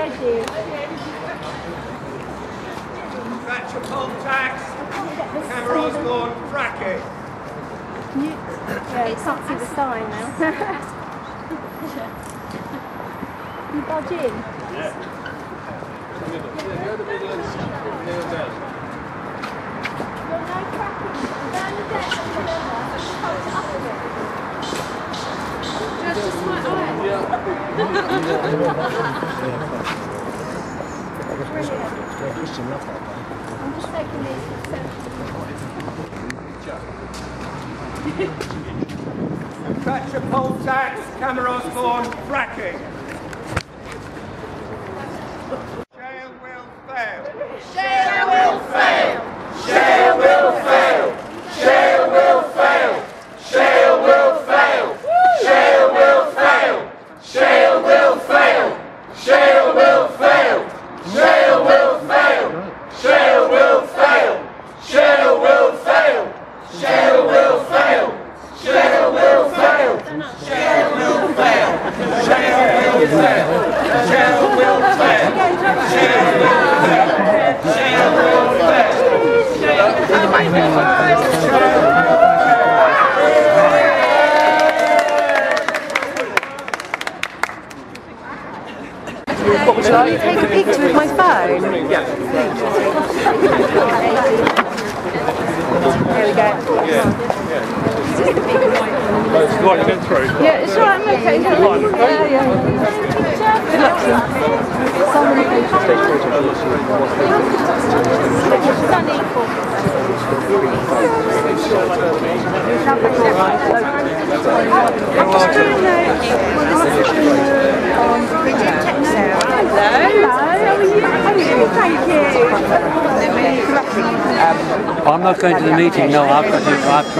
Catch your contacts. Cameras gone. Fracking. Yeah, you can't see the sign now. You budge in? Yeah. I'm just taking these. Catch your contacts. Cameras gone. Fracking. Shale will fail. Shale will fail. Shale will fail. Shale will fail. Shale will fail. Shale will fail. Shale will fail. Shale will fail. Shale will fail. Shale will fail. Shale will fail. Shale will fail. Shale will fail. Shale will fail. Shale will fail. Shale will fail. Shale will fail. What would you like? Take a picture with my phone? Yeah. There we go. Right, you went through. Yeah, it's alright, I'm okay. Yeah. Good luck to you. I'm not going to the meeting. No, I've got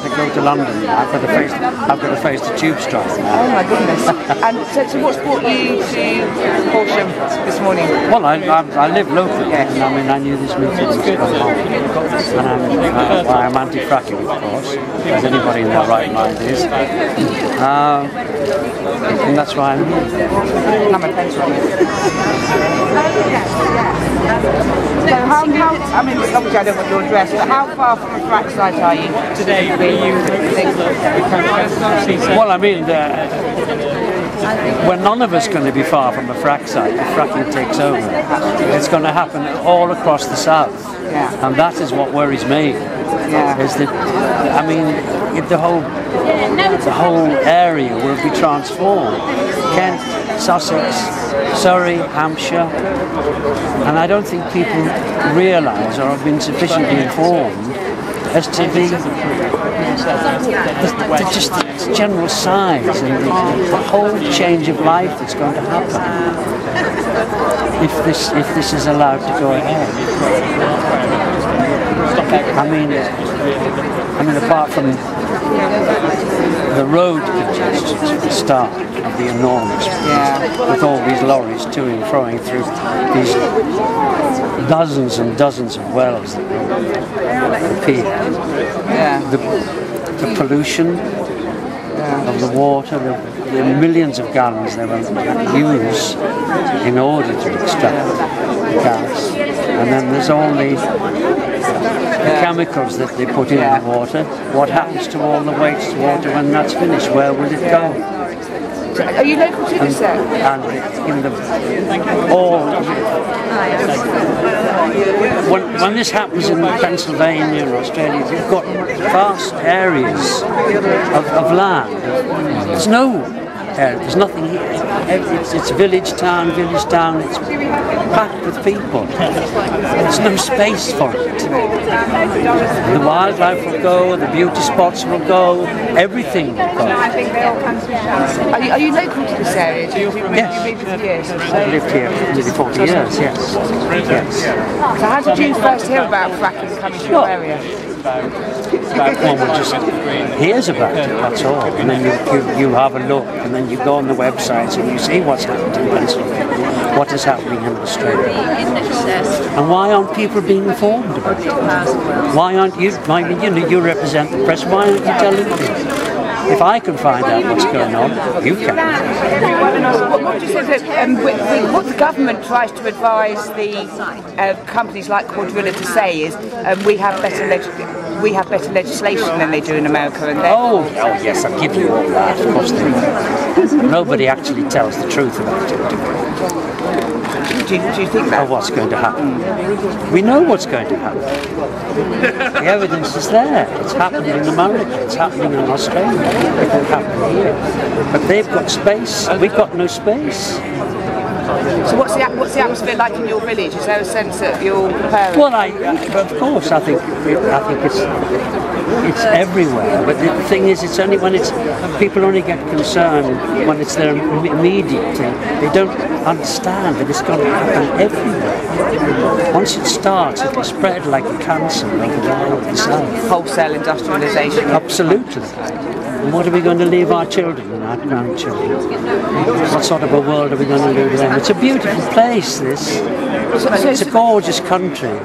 to go to London. I've got to face the tube strike now. Oh my goodness! And so what's brought you to Horsham this morning? Well, I live locally. Yes. And I mean, I knew this meeting was going on, and I'm anti-fracking, of course, as anybody in their right mind is. And that's why I'm here. I'm a pencil. So how, I mean, obviously I don't want your address, but how far from a frack site are you? Today we use Well, I mean, we're none of us going to be far from a frack site if fracking takes over. It's going to happen all across the south, and that is what worries me. Is that, I mean, the whole area will be transformed. Kent, Sussex, Surrey, Hampshire, and I don't think people realise or have been sufficiently informed as to the general size and the whole change of life that's going to happen if this is allowed to go ahead. I mean, apart from the road congestion at the start of the enormous, with all these lorries to and froing through these dozens and dozens of wells that appear. The pollution of the water, the millions of gallons they will use in order to extract gas, and then there's all the chemicals that they put in the water. What happens to all the wastewater when that's finished? Where will it go? Are you local to this then? And when this happens in Pennsylvania or Australia, you've got vast areas of land. There's no area, there's nothing here. It's village town, it's packed with people. There's no space for it. The wildlife will go, the beauty spots will go, everything will go. Are you local to this area? Yes. I've lived here for nearly 40 years, yes. So how did you first hear about fracking coming to your area? One just hears about it, that's all. And then you have a look, and then you go on the websites and you see what's happened in Pennsylvania, what is happening in Australia. And why aren't people being informed about it? Why aren't you, you represent the press, why aren't you telling people? If I can find out what's going on, you can. What do you think that, what the government tries to advise the companies like Quadrilla to say is we have better legislation than they do in America, and oh yes, I'll give you all that. Of course they do. Nobody actually tells the truth about it. Do you think that? Oh, what's going to happen? We know what's going to happen. The evidence is there. It's happening in America. It's happening in Australia. It will happen here. But they've got space. We've got no space. So what's the atmosphere like in your village? Is there a sense that you're preparing? Well, of course, I think it's everywhere. But the thing is, it's only when people only get concerned when it's their immediate thing. They don't understand that it's going to happen everywhere. Once it starts, it'll spread like a cancer over the whole of the south. Wholesale industrialisation. Absolutely. And what are we going to leave our children and our grandchildren? What sort of a world are we going to leave them? It's a beautiful place, this. It's a gorgeous country.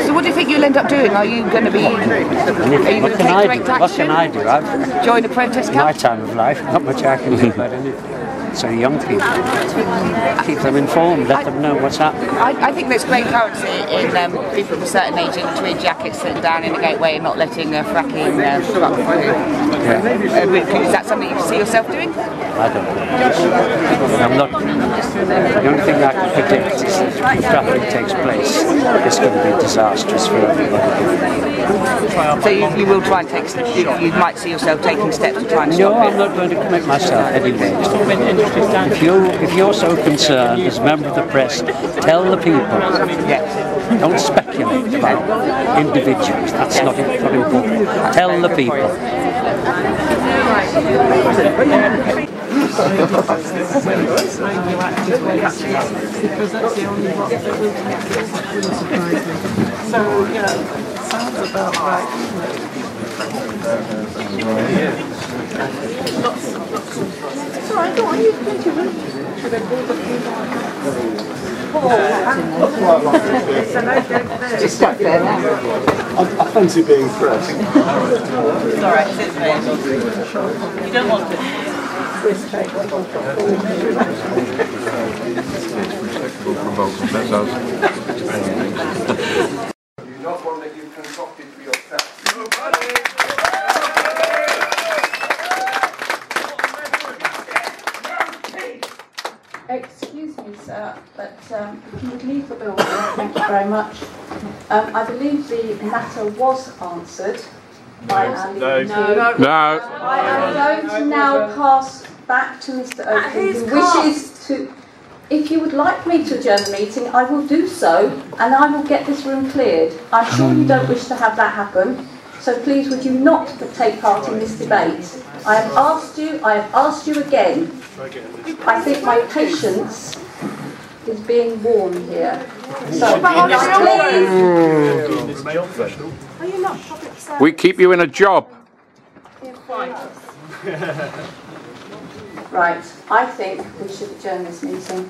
So what do you think you'll end up doing? Are you going to be... What can I do? I've joined a protest camp? My time of life, not much I can do about it. So young people, keep them informed, let them know what's happening. I think there's great currency in people of a certain age in tweed jackets sitting down in the gateway and not letting fracking truck through. Yeah. Is that something you see yourself doing? I don't know. I'm not. The only thing I can predict is that if traffic takes place, it's going to be disastrous for everybody. So you will try and take. You might see yourself taking steps to try and stop it. No, I'm not going to commit myself anyway. If you're so concerned as a member of the press, tell the people. Yes. Don't speculate about individuals. That's not important. Tell the people. Because that's the only one that will surprise me. So, you know, sounds about right. It's alright, go on, you've plenty of room. Should I build a few Just back there now. I fancy being pressed. It's alright, sit there. You don't want to. You not one that you've concocted for yourself. Excuse me, sir, but if you would leave the building, thank you very much. I believe the matter was answered by our lead. No. I am going to now pass back to Mr. Oakley, who wishes to... If you would like me to adjourn the meeting, I will do so, and I will get this room cleared. I'm sure you don't wish to have that happen, so please would you not take part in this debate. I have asked you again. I think my patience is being worn here. So please. We keep you in a job. Right, I think we should adjourn this meeting.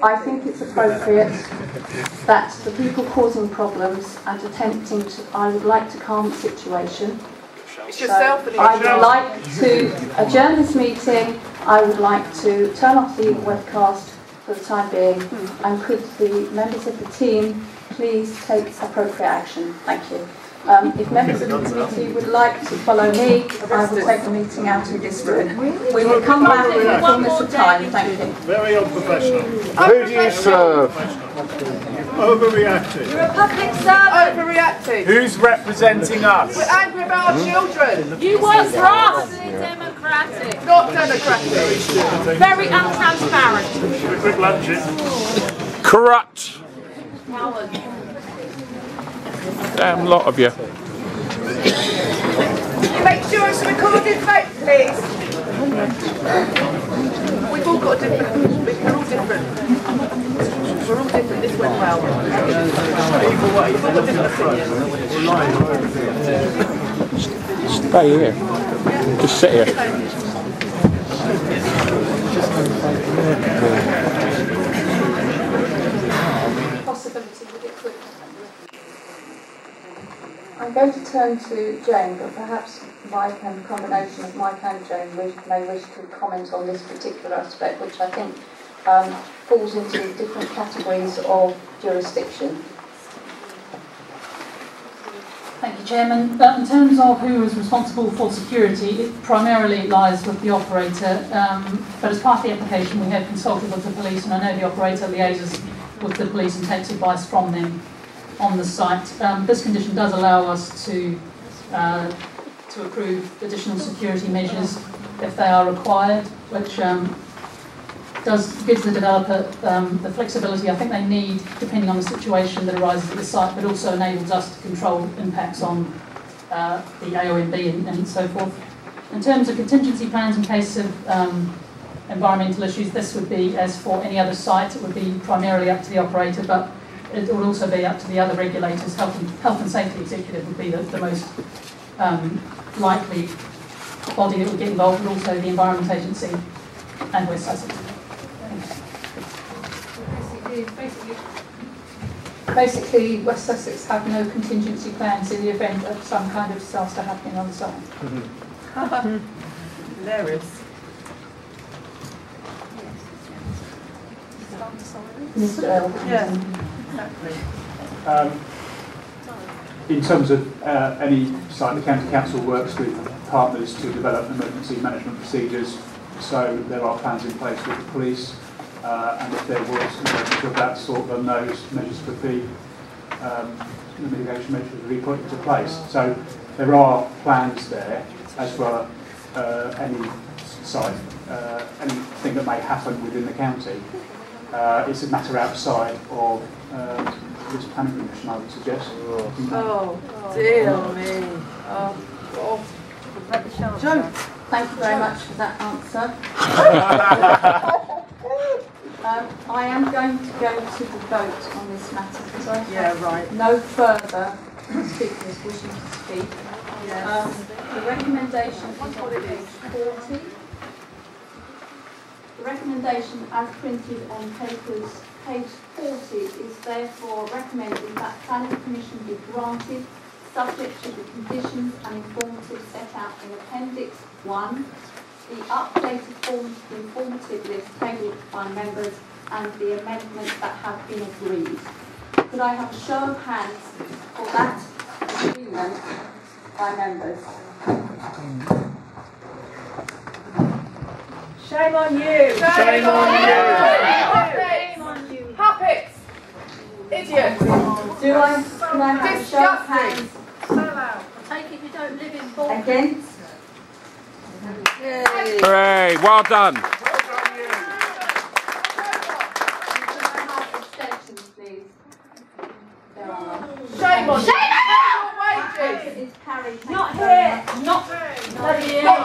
I think it's appropriate that the people causing problems and attempting to, I would like to calm the situation. So I would like to adjourn this meeting. I would like to turn off the webcast for the time being, and could the members of the team please take appropriate action. Thank you. If members of the committee would like to follow me, I will take the meeting out of this room. We will come back in the fullness of time. Thank you. Very unprofessional. Who do you serve? Overreacting. You're a public servant. Overreacting. Who's representing us? We're angry about our children. You work for us. Democratic. Not democratic. Very untransparent. Quick lunch. Corrupt. Coward. Damn lot of you. Make sure it's a recorded vote, please. We've all got different. We're all different. We're all different. This went well. We've all got different opinions. Stay here. Just sit here. I'm going to turn to Jane, but perhaps Mike and a combination of Mike and Jane may wish to comment on this particular aspect, which I think falls into different categories of jurisdiction. Thank you, Chairman. In terms of who is responsible for security, it primarily lies with the operator, but as part of the application we have consulted with the police, and I know the operator liaises with the police and takes advice from them on the site. This condition does allow us to approve additional security measures if they are required, which gives the developer the flexibility I think they need depending on the situation that arises at the site, but also enables us to control impacts on the AONB and so forth. In terms of contingency plans in case of environmental issues, this would be, as for any other site, it would be primarily up to the operator, but it would also be up to the other regulators. Health and Safety Executive would be the most likely body that would get involved, but also the Environment Agency and West Sussex. Basically, West Sussex have no contingency plans in the event of some kind of disaster happening on the site. Hilarious. Mr. Earl. Yeah, exactly. In terms of any site, the County Council works with partners to develop emergency management procedures, so there are plans in place with the police, and if there was an emergency of that sort, then those measures could be, the mitigation measures would be put into place. So there are plans there, as for any site, anything that may happen within the county. It's a matter outside of this planning commission, I would suggest. Oh, dear me. Oh, God. Joe, thank you very much for that answer. I am going to go to the vote on this matter because I have no further speakers wishing to speak. Yes. The recommendation is on page 40. The recommendation as printed on papers, page 40, is therefore recommending that planning permission be granted subject to the conditions and informative set out in Appendix 1, the updated informative list tabled by members, and the amendments that have been agreed. Could I have a show of hands for that agreement by members? Shame on you! Shame on you! Shame on you! Puppets! Idiots! Can I have a show of hands? So loud. Take it you don't live in Bolton. Against? Hooray, well done. Shame on you! It's carried. Not here! Not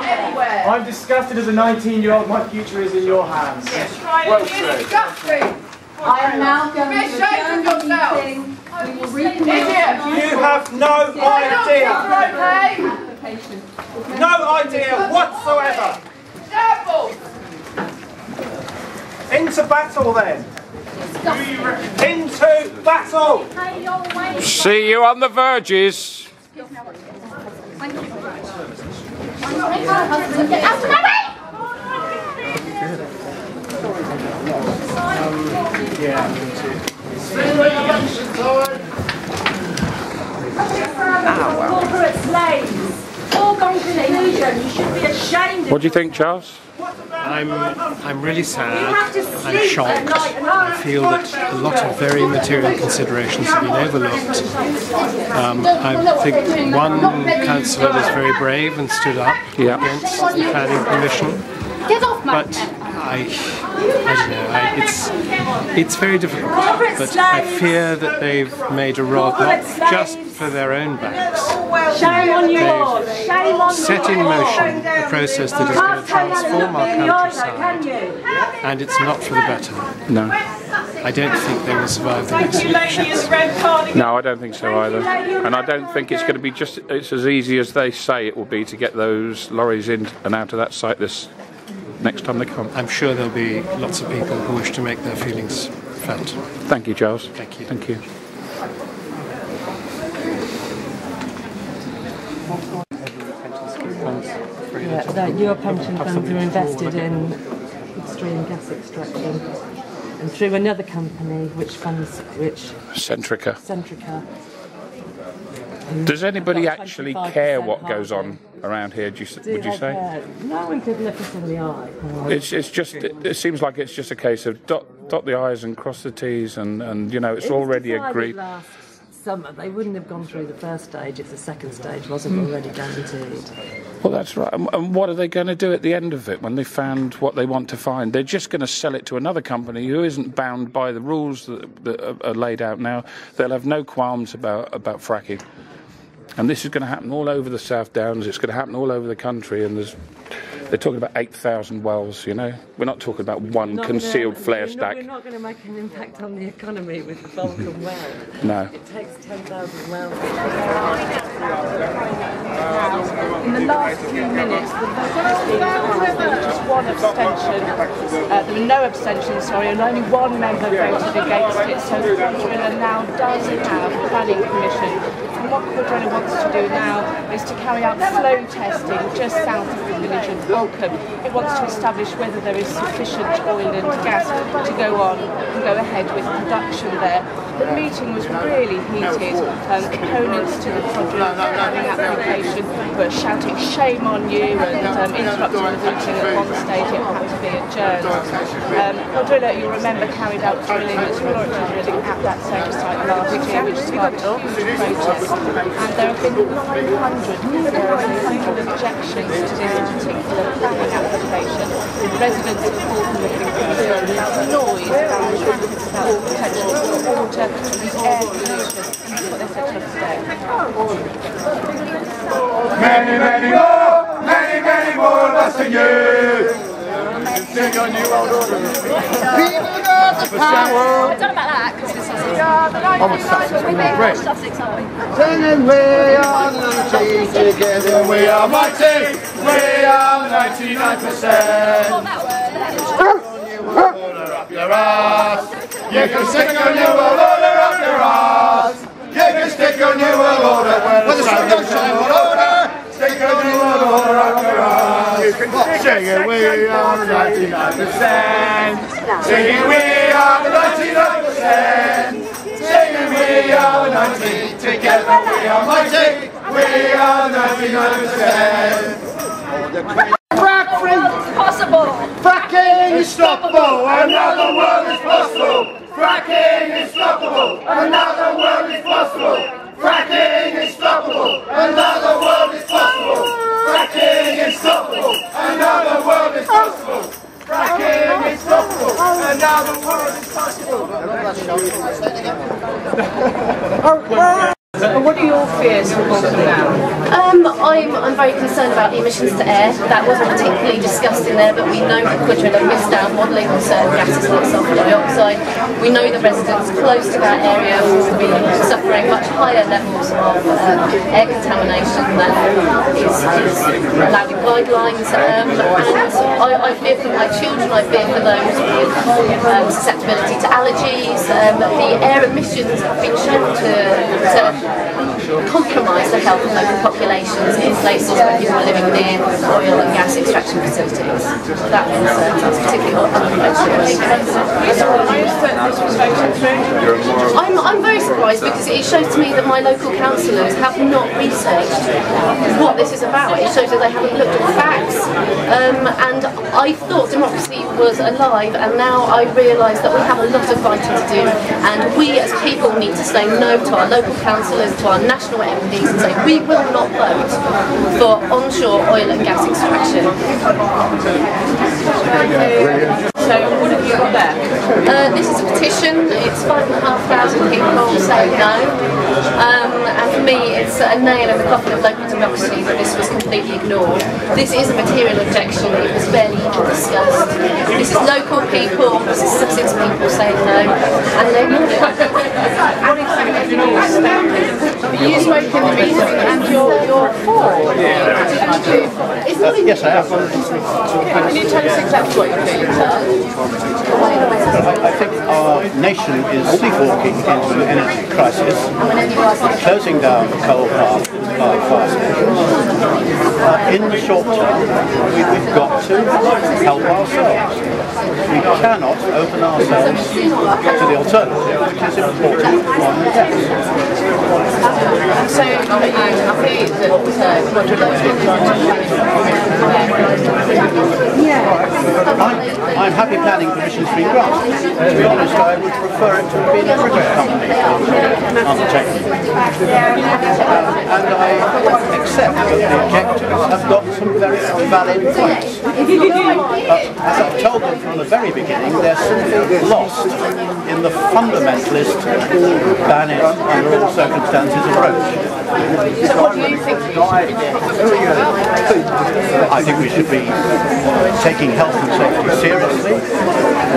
anywhere! I'm disgusted as a 19-year-old. My future is in your hands. Yes, well disgusting! I am now going to ashamed of yourself. meeting. We will reconvene. You have no idea. No idea whatsoever. Shambles! Into battle then. Into battle. See you on the verges. Corporate slaves! All gone conclusion. You should be ashamed of What do you think, Charles? I'm really sad. I'm shocked. I feel that a lot of very material considerations have been overlooked. I think one councillor was very brave and stood up against the planning permission. But I don't know. It's very difficult. But I fear that they've made a rod not just for their own backs. Shame on you! They've set in motion a process that is going to transform our countryside, and it's not for the better. No. I don't think they will survive the next elections. No, I don't think so either. And I don't think it's going to be it's as easy as they say it will be to get those lorries in and out of that site this next time they come. I'm sure there'll be lots of people who wish to make their feelings felt. Thank you, Charles. Thank you. Thank you. that your pension funds are invested in extreme gas extraction, and through another company which Centrica. Does anybody actually care what goes on around here? Would you say? No one could look us in the eye. It seems like it's just a case of dot the I's and cross the T's, and you know it's already agreed. Last summer they wouldn't have gone through the first stage if the second stage wasn't already guaranteed. Well, that's right. And what are they going to do at the end of it when they found what they want to find? They're just going to sell it to another company who isn't bound by the rules that are laid out now. They'll have no qualms about fracking. And this is going to happen all over the South Downs. It's going to happen all over the country. And they're talking about 8,000 wells, you know. We're not talking about one concealed flare stack. We're not going to make an impact on the economy with the Vulcan well. No. It takes 10,000 wells. In the last few minutes, the vote has been cast. There was just one abstention. There were no abstentions, sorry, and only one member voted against it. So Quadrilla now does have a planning permission. And what Quadrilla wants to do now is to carry out flow testing just south of the village of Horsham. It wants to establish whether there is sufficient oil and gas to go on and go ahead with production there. The meeting was really heated. Opponents to the Quadrilla planning application were shouting shame on you and interrupting the meeting at one stage. It had to be adjourned. Quadrilla, you'll remember, carried out drilling, exploratory drilling at that same site last year, which sparked a huge protest. And there have been 900 objections to this particular planning application. Residents have called for concern about noise, about traffic, about potential for water, air pollution, and that's what they said to us today. Many more of us than you. Sing on you old order. People got the power. I don't know about that because this is Sussex, aren't we? Singing we are the 90, together we are mighty. We are 99%. Up your ass. You can stick on your world order up your ass. You can stick on your world order when the sun don't shine. World order. Stick on your world order up your ass. Singing we are 99%. Singing we are 99%. Singing we are 90. Together we are mighty. We are 99%. Fracking possible. Fracking is stoppable. Another world is possible. Fracking is stoppable. Another world is possible. Fracking is stoppable. Another world is possible. Fracking is stoppable. Another world is possible. Fracking is stoppable. Another world is possible. And what are your fears for Horsham now? I'm very concerned about the emissions to air. That wasn't particularly discussed in there, but we know that Quadrilla missed out modelling on certain gases like sulphur dioxide. We know the residents close to that area will be suffering much higher levels of air contamination than is allowed in guidelines. And I fear for my children, I fear for those with susceptibility to allergies. The air emissions have been shown to compromise the health of local populations in places where people are living near oil and gas extraction facilities. That concerns us, particularly I'm very surprised because it shows to me that my local councillors have not researched what this is about. It shows that they haven't looked at the facts, and I thought democracy was alive, and now I realise that we have a lot of fighting to do, and we as people need to say no to our local councillors, to our national MPs, and say we will not vote for onshore oil and gas extraction. So what have you got there? This is a petition. It's 5,500 people saying no, and for me it's a nail in the coffin of local democracy that this was completely ignored. This is a material objection. It was barely even discussed. This is local people, this is Sussex people saying no, and they ignored it. Are you smoking the meeting and you're for? Yes, I have. Can you tell us exactly what your feelings are? I think our nation is sleepwalking into an energy crisis, closing down coal power stations. In the short term, we've got to help ourselves. We cannot open ourselves to the alternative, which is important on the gas. So, are you happy that I'm happy planning permission-free grants. To be honest, I would prefer it to have been a British company undertaking. And I accept that the objectives have got some very valid points. As I've told them from the very beginning, they're simply lost in the fundamentalist ban it under all circumstances approach. So what do you think we should be doing? I think we should be taking health and safety seriously,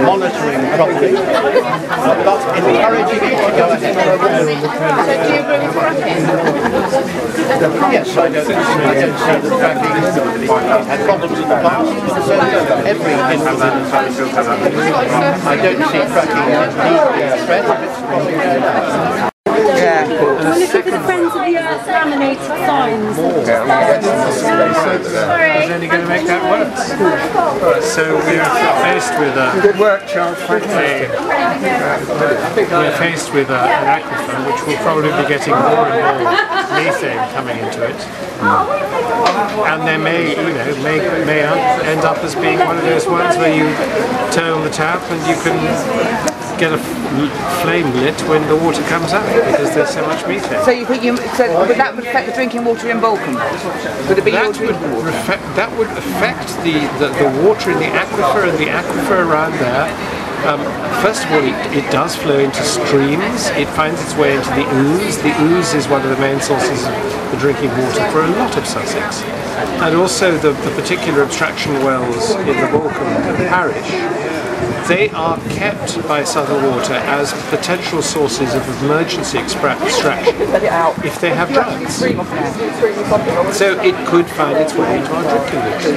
monitoring properly, but encouraging it to go ahead. So do you agree with fracking? Yes, I don't see that fracking had problems in the past, but so does every incident. I don't see fracking as being a threat if it's probably We're looking for the Friends of the Earth laminated signs. Is only going to make that worse. So we're faced with good work, Charles. We're faced with an aquifer which will probably be getting more and more methane coming into it, and there may end up as being one of those ones where you turn on the tap and you can get a flame lit when the water comes out because there's so much methane. So you think would that affect the drinking water in Bolam? Would it be your drinking water? That would affect the water in the aquifer and the aquifer around there. First of all, it does flow into streams. It finds its way into the ooze. The ooze is one of the main sources of the drinking water for a lot of Sussex. And also the particular abstraction wells in the Bolam parish, they are kept by Southern Water as potential sources of emergency extraction if they have droughts. So it could find its way into our drinking water.